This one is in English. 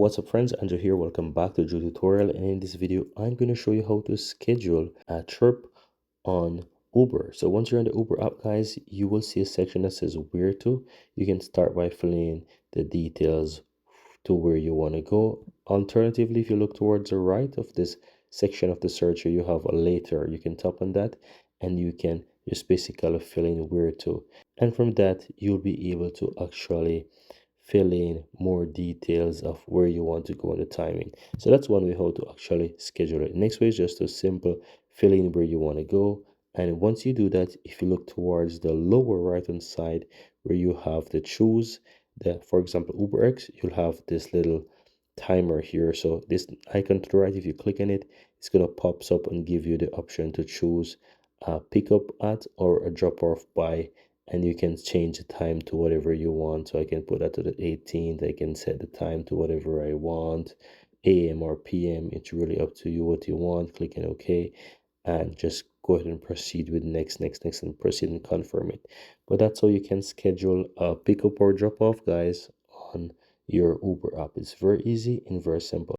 What's up friends, Andrew here. Welcome back to the tutorial, and in this video I'm going to show you how to schedule a trip on Uber. So once you're on the Uber app, guys, you will see a section that says where to. You can start by filling in the details to where you want to go. Alternatively, if you look towards the right of this section of the search, you have a later. You can tap on that and you can just basically fill in where to, and from that you'll be able to actually fill in more details of where you want to go and the timing. So that's one way how to actually schedule it. Next way is just to simple fill in where you want to go. And once you do that, if you look towards the lower right hand side where you have the choose the, for example, UberX, you'll have this little timer here. So this icon to the right, if you click on it, it's going to pops up and give you the option to choose a pickup at or a drop off by, and you can change the time to whatever you want. So I can put that to the 18th. I can set the time to whatever I want, AM or PM. It's really up to you what you want. Clicking OK and just go ahead and proceed with next and proceed and confirm it. But that's how you can schedule a pickup or drop off, guys, on your Uber app. It's very easy and very simple.